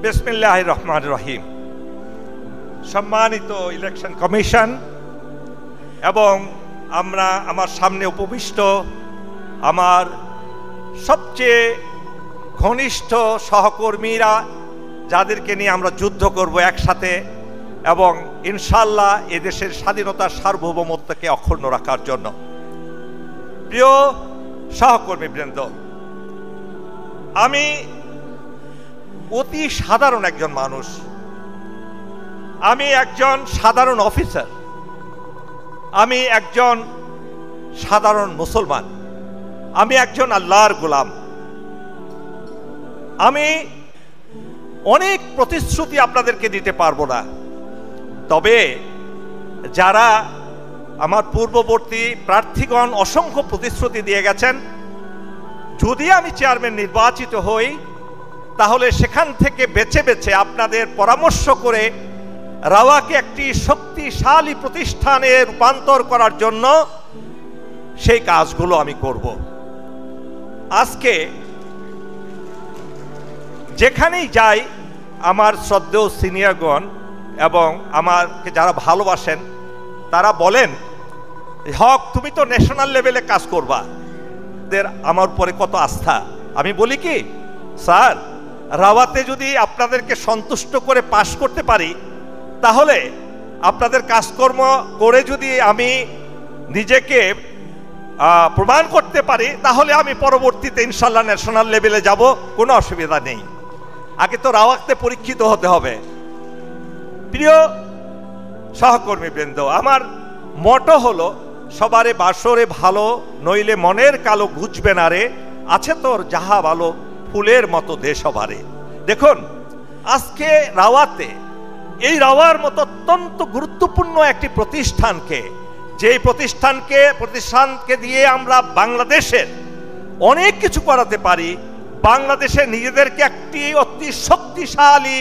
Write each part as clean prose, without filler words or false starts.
বিসমিল্লাহির রহমানির রহিম। সম্মানিত ইলেকশন কমিশন এবং আমার সামনে উপবিষ্ট আমার সবচেয়ে ঘনিষ্ঠ সহকর্মীরা, যাদেরকে নিয়ে আমরা যুদ্ধ করব একসাথে এবং ইনশাআল্লাহ এদেশের স্বাধীনতার সার্বভৌমত্বকে অক্ষুণ্ণ রাখার জন্য। প্রিয় সহকর্মীবৃন্দ, আমি অতি সাধারণ একজন মানুষ। আমি একজন সাধারণ অফিসার, আমি একজন সাধারণ মুসলমান, আমি একজন আল্লাহর গোলাম। আমি অনেক প্রতিশ্রুতি আপনাদেরকে দিতে পারবো না, তবে যারা আমার পূর্ববর্তী প্রার্থীগণ অসংখ্য প্রতিশ্রুতি দিয়ে গেছেন, যদি আমি চেয়ারম্যান নির্বাচিত হই তাহলে সেখান থেকে বেছে বেছে আপনাদের পরামর্শ করে রাওয়াকে একটি শক্তিশালী প্রতিষ্ঠানে রূপান্তর করার জন্য সেই কাজগুলো আমি করব। আজকে যেখানেই যাই আমার শ্রদ্ধেয় সিনিয়রগণ এবং আমাকে যারা ভালোবাসেন তারা বলেন, হক তুমি তো ন্যাশনাল লেভেলে কাজ করবা, আমার উপরে কত আস্থা। আমি বলি কি, স্যার রাওয়াতে যদি আপনাদেরকে সন্তুষ্ট করে পাশ করতে পারি, তাহলে আপনাদের কাজকর্ম করে যদি আমি নিজেকে প্রমাণ করতে পারি, তাহলে আমি পরবর্তীতে ইনশাল্লাহ ন্যাশনাল লেভেলে যাব, কোনো অসুবিধা নেই। আগে তো রাওয়াতে পরীক্ষিত হতে হবে। প্রিয় সহকর্মীবৃন্দ, আমার মটো হলো সবারে বাসরে ভালো, নইলে মনের কালো গুজবে না রে, আছে তোর যাহা ভালো ফুলের মতো দেশ সবারে। দেখুন, আজকে রাওয়াতে এই রাওয়ার মতো অত্যন্ত গুরুত্বপূর্ণ একটি প্রতিষ্ঠানকে, যেই প্রতিষ্ঠানকে দিয়ে আমরা বাংলাদেশের অনেক কিছু করাতে পারি, বাংলাদেশে নিজেদেরকে একটি অতি শক্তিশালী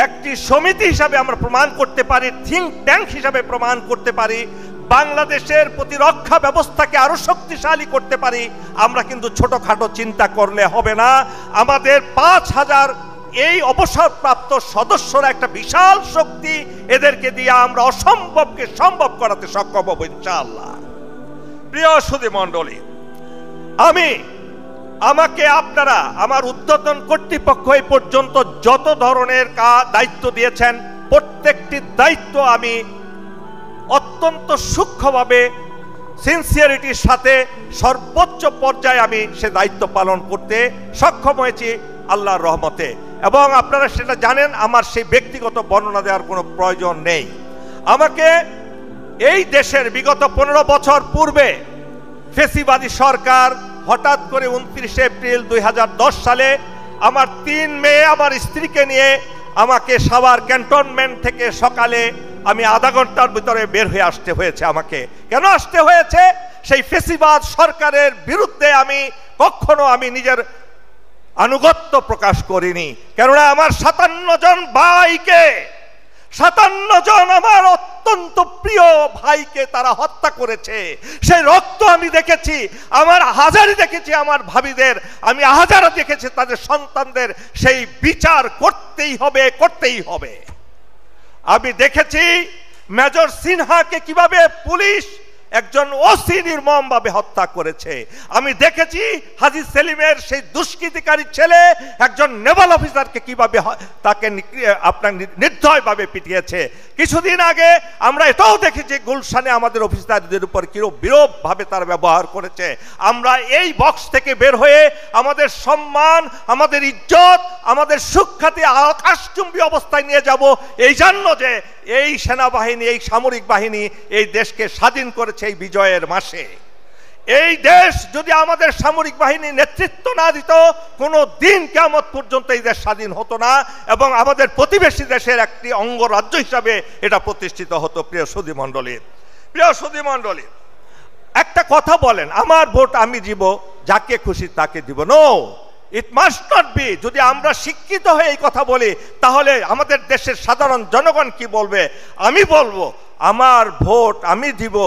একটি সমিতি হিসাবে আমরা প্রমাণ করতে পারি, থিঙ্ক ট্যাঙ্ক হিসাবে প্রমাণ করতে পারি, বাংলাদেশের প্রতিরক্ষা ব্যবস্থাকে আরো শক্তিশালী করতে পারি। আমরা কিন্তু ছোটখাটো চিন্তা করলে হবে না। আমাদের ৫,০০০ এই অবসরপ্রাপ্ত সদস্যরা একটা বিশাল শক্তি, এদেরকে দিয়ে আমরা অসম্ভবকে সম্ভব করাতে সক্ষম হব ইনশাআল্লাহ। প্রিয় সুধী মণ্ডলী, আমাকে আপনারা আমার ঊর্ধ্বতন কর্তৃপক্ষ এই পর্যন্ত যত ধরনের দায়িত্ব দিয়েছেন, প্রত্যেকটি দায়িত্ব আমি অত্যন্ত সূক্ষ্মভাবে সিনসিয়ারিটির সাথে সর্বোচ্চ পর্যায়ে আমি সে দায়িত্ব পালন করতে সক্ষম হয়েছি আল্লাহর রহমতে। এবং আপনারা সেটা জানেন, আমার সেই ব্যক্তিগত বর্ণনা দেওয়ার কোনো প্রয়োজন নেই। আমাকে এই দেশের বিগত ১৫ বছর পূর্বে ফেসিবাদী সরকার হঠাৎ করে ২৯ এপ্রিল ২০১০ সালে আমার ৩ মেয়ে আমার স্ত্রীকে নিয়ে আমাকে সাভার ক্যান্টনমেন্ট থেকে সকালে আমি আধা ঘন্টার ভিতরে বের হয়ে আসতে হয়েছে। আমাকে কেন আসতে হয়েছে? সেই ফেসিবাদ সরকারের বিরুদ্ধে আমি কখনো নিজের আনুগত্য প্রকাশ করিনি। কেননা আমার ৫৭ জন ভাইকে, ৫৭ জন আমার অত্যন্ত প্রিয় ভাইকে তারা হত্যা করেছে। সেই রক্ত আমি দেখেছি, আমার হাজারি দেখেছি, আমার ভাবিদের আমি হাজারো দেখেছি। তাদের সন্তানদের সেই বিচার করতেই হবে, করতেই হবে। আমি দেখেছি মেজর সিনহাকে কিভাবে পুলিশ একজন ওসি নির্মমভাবে হত্যা করেছে। আমি দেখেছি হাজী সেলিমের সেই দুষ্কৃতিকারী ছেলে একজন নেভাল অফিসারকে কিভাবে তাকে আপনার নির্দয়ভাবে পিটিয়েছে। কিছুদিন আগে আমরা এটাও দেখেছি গুলশানে আমাদের অফিসারদের উপর কিরূপ বিরূপভাবে তার ব্যবহার করেছে। আমরা এই বক্স থেকে বের হয়ে আমাদের সম্মান, আমাদের ইজ্জত, আমাদের সুখ্যাতি আকাশচুম্বী অবস্থায় নিয়ে যাব, এই জন্য যে এই সেনাবাহিনী, এই সামরিক বাহিনী এই দেশকে স্বাধীন করেছে এই বিজয়ের মাসে। এই দেশ যদি আমাদের সামরিক বাহিনী নেতৃত্ব না দিত, কোনো দিন কিয়ামত পর্যন্ত এই দেশ স্বাধীন হতো না এবং আমাদের প্রতিবেশী দেশের একটি অঙ্গরাজ্য হিসাবে এটা প্রতিষ্ঠিত হতো। প্রিয় সুধী মণ্ডলী, একটা কথা বলেন, আমার ভোট আমি দিব, যাকে খুশি তাকে দিব। No, it must not be. যদি আমরা শিক্ষিত হয়ে এই কথা বলি, তাহলে আমাদের দেশের সাধারণ জনগণ কি বলবে? আমি বলবো, আমার ভোট আমি দিব,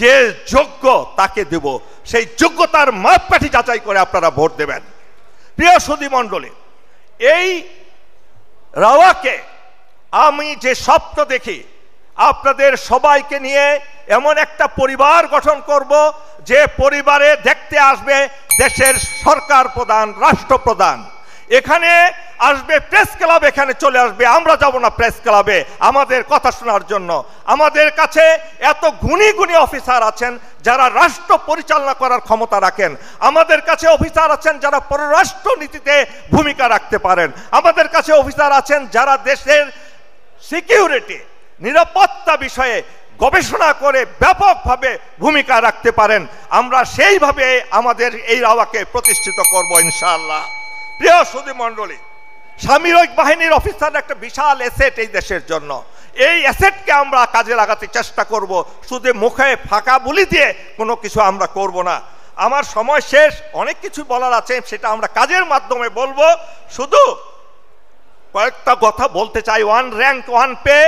যে যোগ্য তাকে দেব, সেই যোগ্যতার মাপকাঠি যাচাই করে আপনারা ভোট দেবেন। প্রিয় সুধী মণ্ডলী, এই রাওয়াকে আমি যে স্বপ্ন দেখি, আপনাদের সবাইকে নিয়ে এমন একটা পরিবার গঠন করব যে পরিবারে দেখতে আসবে দেশের সরকার প্রধান, রাষ্ট্রপ্রধান, এখানে আসবে প্রেস ক্লাব, এখানে চলে আসবে, আমরা যাব না প্রেস ক্লাবে আমাদের কথা শোনার জন্য। আমাদের কাছে এত গুণী গুণী অফিসার আছেন যারা রাষ্ট্র পরিচালনা করার ক্ষমতা রাখেন। আমাদের কাছে অফিসার আছেন যারা পররাষ্ট্র নীতিতে ভূমিকা রাখতে পারেন। আমাদের কাছে অফিসার আছেন যারা দেশের সিকিউরিটি, নিরাপত্তা বিষয়ে গবেষণা করে ব্যাপকভাবে ভূমিকা রাখতে পারেন। আমরা সেইভাবে আমাদের এই রাওয়াকে প্রতিষ্ঠিত করব ইনশাআল্লাহ। প্রিয় সুধী মণ্ডলী, সামরিক বাহিনীর অফিসার একটা বিশাল অ্যাসেট এই দেশের জন্য। এই অ্যাসেটকে আমরা কাজে লাগাতে চেষ্টা করব, শুধু মুখে ফাঁকা বুলি দিয়ে কোনো কিছু আমরা করব না। আমার সময় শেষ, অনেক কিছু বলার আছে, সেটা আমরা কাজের মাধ্যমে বলবো। শুধু কয়েকটা কথা বলতে চাই। ওয়ান র্যাঙ্ক ওয়ান পে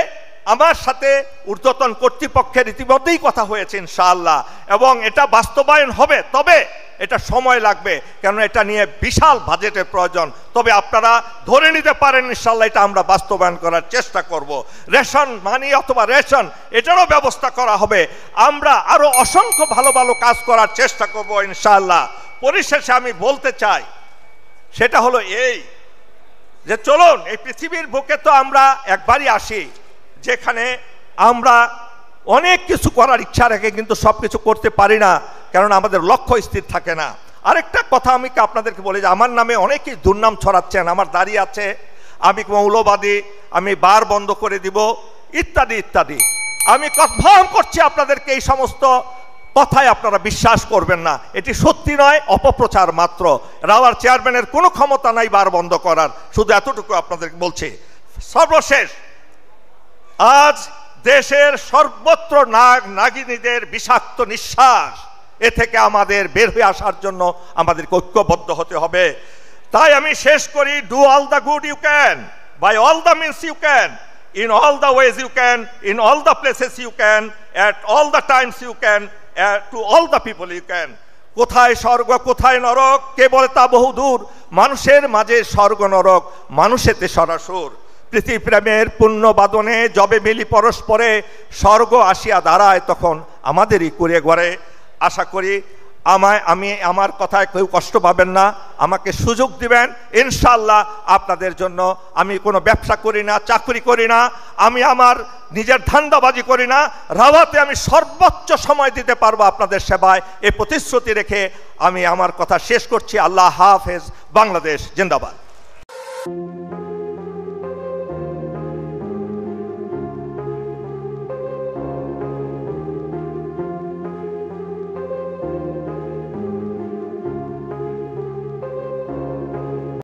আমার সাথে ঊর্ধ্বতন কর্তৃপক্ষের ইতিমধ্যেই কথা হয়েছে ইনশাআল্লাহ, এবং এটা বাস্তবায়ন হবে, তবে এটা সময় লাগবে, কারণ এটা নিয়ে বিশাল বাজেটের প্রয়োজন। তবে আপনারা ধরে নিতে পারেন ইনশাআল্লাহ এটা আমরা বাস্তবায়ন করার চেষ্টা করব। রেশন মানি অথবা রেশন, এটারও ব্যবস্থা করা হবে। আমরা আরো অসংখ্য ভালো ভালো কাজ করার চেষ্টা করব ইনশাআল্লাহ। পরিশেষে আমি বলতে চাই, সেটা হলো এই যে চলুন, এই পৃথিবীর বুকে তো আমরা একবারই আসি, যেখানে আমরা অনেক কিছু করার ইচ্ছা রাখে কিন্তু সব কিছু করতে পারি না, কারণ আমাদের লক্ষ্য স্থির থাকে না। আরেকটা কথা আমি আপনাদেরকে বলি যে আমার নামে অনেকেই দুর্নাম ছড়াচ্ছেন, আমার দাঁড়িয়ে আছে, আমি মৌলবাদী, আমি বার বন্ধ করে দিব, ইত্যাদি ইত্যাদি। আমি কনফার্ম করছি আপনাদেরকে, এই সমস্ত কথায় আপনারা বিশ্বাস করবেন না, এটি সত্যি নয়, অপপ্রচার মাত্র। রাওয়ার চেয়ারম্যানের কোনো ক্ষমতা নাই বার বন্ধ করার, শুধু এতটুকু আপনাদেরকে বলছি। সর্বশেষ, আজ দেশের সর্বত্র নাগিনীদের বিষাক্ত নিঃশ্বাস, এ থেকে আমাদের বের হয়ে আসার জন্য আমাদেরকে ঐক্যবদ্ধ হতে হবে। তাই আমি শেষ করি, do all the good you can, by all the means you can, in all the ways you can, in all the places you can, at all the times you can, to all the people you can. কোথায় স্বর্গ কোথায় নরক কে বলে তা বহুদূর, মানুষের মাঝে স্বর্গ নরক মানুষেতে সরাসুর। প্রীতি প্রেমের পুণ্য বাদনে যবে মিলি পরস্পরে, স্বর্গ আসিয়া দাঁড়ায় তখন আমাদেরই কুড়ে ঘরে। আশা করি আমি আমার কথায় কেউ কষ্ট পাবেন না, আমাকে সুযোগ দিবেন ইনশাআল্লাহ। আপনাদের জন্য আমি কোনো ব্যবসা করি না, চাকরি করি না, আমি আমার নিজের ধান্দাবাজি করি না। রাওয়াতে আমি সর্বোচ্চ সময় দিতে পারবো আপনাদের সেবায়, এই প্রতিশ্রুতি রেখে আমি আমার কথা শেষ করছি। আল্লাহ হাফেজ। বাংলাদেশ জিন্দাবাদ।